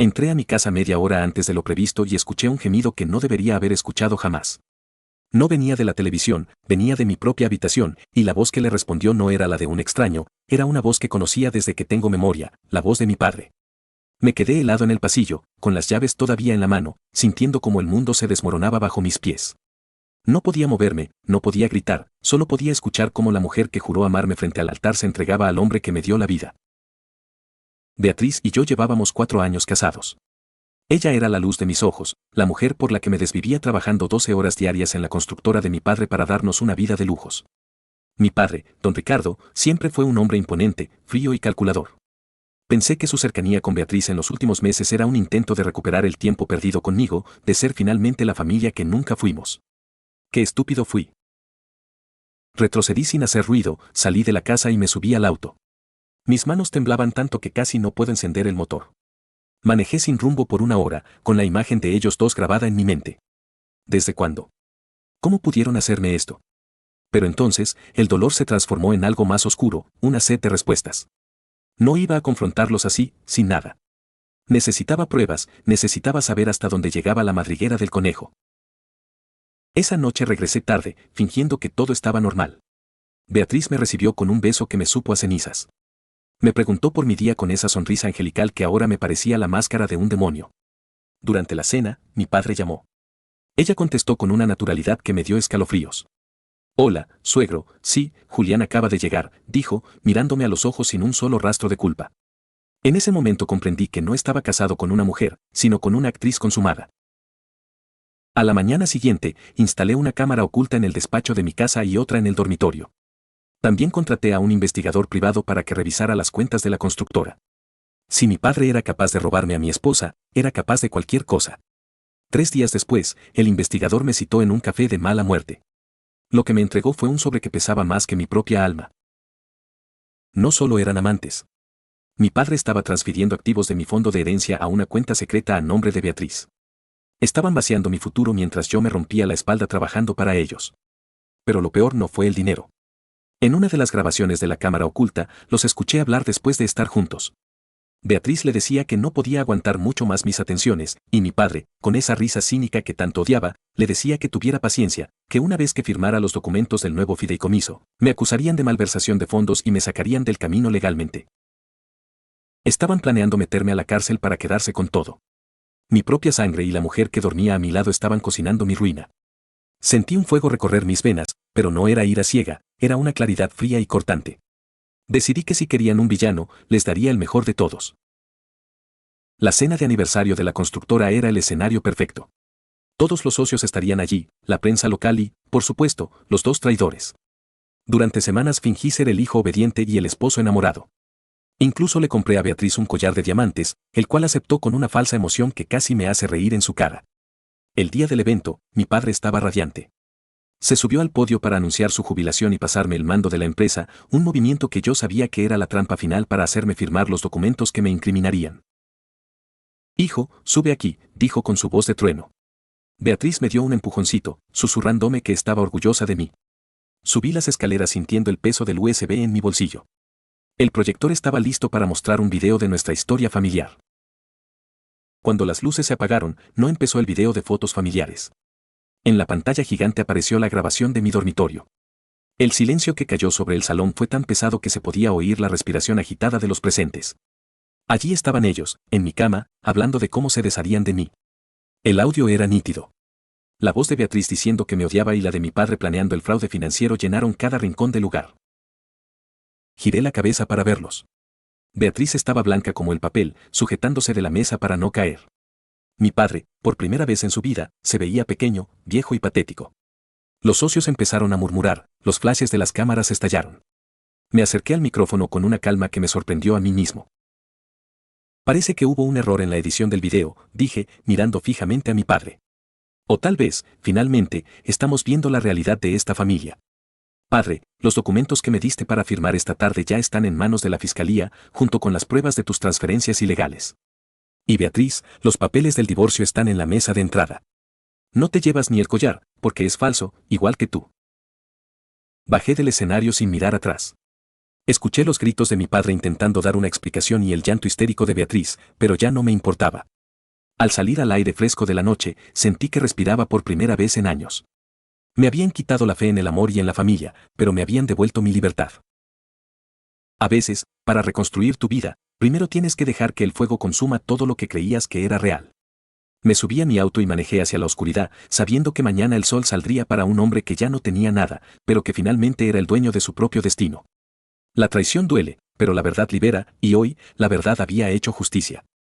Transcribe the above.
Entré a mi casa media hora antes de lo previsto y escuché un gemido que no debería haber escuchado jamás. No venía de la televisión, venía de mi propia habitación, y la voz que le respondió no era la de un extraño, era una voz que conocía desde que tengo memoria, la voz de mi padre. Me quedé helado en el pasillo, con las llaves todavía en la mano, sintiendo como el mundo se desmoronaba bajo mis pies. No podía moverme, no podía gritar, solo podía escuchar cómo la mujer que juró amarme frente al altar se entregaba al hombre que me dio la vida. Beatriz y yo llevábamos 4 años casados. Ella era la luz de mis ojos, la mujer por la que me desvivía trabajando 12 horas diarias en la constructora de mi padre para darnos una vida de lujos. Mi padre, don Ricardo, siempre fue un hombre imponente, frío y calculador. Pensé que su cercanía con Beatriz en los últimos meses era un intento de recuperar el tiempo perdido conmigo, de ser finalmente la familia que nunca fuimos. ¡Qué estúpido fui! Retrocedí sin hacer ruido, salí de la casa y me subí al auto. Mis manos temblaban tanto que casi no puedo encender el motor. Manejé sin rumbo por 1 hora, con la imagen de ellos dos grabada en mi mente. ¿Desde cuándo? ¿Cómo pudieron hacerme esto? Pero entonces, el dolor se transformó en algo más oscuro, una sed de respuestas. No iba a confrontarlos así, sin nada. Necesitaba pruebas, necesitaba saber hasta dónde llegaba la madriguera del conejo. Esa noche regresé tarde, fingiendo que todo estaba normal. Beatriz me recibió con un beso que me supo a cenizas. Me preguntó por mi día con esa sonrisa angelical que ahora me parecía la máscara de un demonio. Durante la cena, mi padre llamó. Ella contestó con una naturalidad que me dio escalofríos. «Hola, suegro, sí, Julián acaba de llegar», dijo, mirándome a los ojos sin un solo rastro de culpa. En ese momento comprendí que no estaba casado con una mujer, sino con una actriz consumada. A la mañana siguiente, instalé una cámara oculta en el despacho de mi casa y otra en el dormitorio. También contraté a un investigador privado para que revisara las cuentas de la constructora. Si mi padre era capaz de robarme a mi esposa, era capaz de cualquier cosa. 3 días después, el investigador me citó en un café de mala muerte. Lo que me entregó fue un sobre que pesaba más que mi propia alma. No solo eran amantes. Mi padre estaba transfiriendo activos de mi fondo de herencia a una cuenta secreta a nombre de Beatriz. Estaban vaciando mi futuro mientras yo me rompía la espalda trabajando para ellos. Pero lo peor no fue el dinero. En una de las grabaciones de la cámara oculta, los escuché hablar después de estar juntos. Beatriz le decía que no podía aguantar mucho más mis atenciones, y mi padre, con esa risa cínica que tanto odiaba, le decía que tuviera paciencia, que una vez que firmara los documentos del nuevo fideicomiso, me acusarían de malversación de fondos y me sacarían del camino legalmente. Estaban planeando meterme a la cárcel para quedarse con todo. Mi propia sangre y la mujer que dormía a mi lado estaban cocinando mi ruina. Sentí un fuego recorrer mis venas, pero no era ira ciega, era una claridad fría y cortante. Decidí que si querían un villano, les daría el mejor de todos. La cena de aniversario de la constructora era el escenario perfecto. Todos los socios estarían allí, la prensa local y, por supuesto, los 2 traidores. Durante semanas fingí ser el hijo obediente y el esposo enamorado. Incluso le compré a Beatriz un collar de diamantes, el cual aceptó con una falsa emoción que casi me hace reír en su cara. El día del evento, mi padre estaba radiante. Se subió al podio para anunciar su jubilación y pasarme el mando de la empresa, un movimiento que yo sabía que era la trampa final para hacerme firmar los documentos que me incriminarían. «Hijo, sube aquí», dijo con su voz de trueno. Beatriz me dio un empujoncito, susurrándome que estaba orgullosa de mí. Subí las escaleras sintiendo el peso del USB en mi bolsillo. El proyector estaba listo para mostrar un video de nuestra historia familiar. Cuando las luces se apagaron, no empezó el video de fotos familiares. En la pantalla gigante apareció la grabación de mi dormitorio. El silencio que cayó sobre el salón fue tan pesado que se podía oír la respiración agitada de los presentes. Allí estaban ellos, en mi cama, hablando de cómo se desharían de mí. El audio era nítido. La voz de Beatriz diciendo que me odiaba y la de mi padre planeando el fraude financiero llenaron cada rincón del lugar. Giré la cabeza para verlos. Beatriz estaba blanca como el papel, sujetándose de la mesa para no caer. Mi padre, por primera vez en su vida, se veía pequeño, viejo y patético. Los socios empezaron a murmurar, los flashes de las cámaras estallaron. Me acerqué al micrófono con una calma que me sorprendió a mí mismo. «Parece que hubo un error en la edición del video», dije, mirando fijamente a mi padre. «O tal vez, finalmente, estamos viendo la realidad de esta familia. Padre, los documentos que me diste para firmar esta tarde ya están en manos de la fiscalía, junto con las pruebas de tus transferencias ilegales. Y Beatriz, los papeles del divorcio están en la mesa de entrada. No te llevas ni el collar, porque es falso, igual que tú». Bajé del escenario sin mirar atrás. Escuché los gritos de mi padre intentando dar una explicación y el llanto histérico de Beatriz, pero ya no me importaba. Al salir al aire fresco de la noche, sentí que respiraba por primera vez en años. Me habían quitado la fe en el amor y en la familia, pero me habían devuelto mi libertad. A veces, para reconstruir tu vida, primero tienes que dejar que el fuego consuma todo lo que creías que era real. Me subí a mi auto y manejé hacia la oscuridad, sabiendo que mañana el sol saldría para un hombre que ya no tenía nada, pero que finalmente era el dueño de su propio destino. La traición duele, pero la verdad libera, y hoy, la verdad había hecho justicia.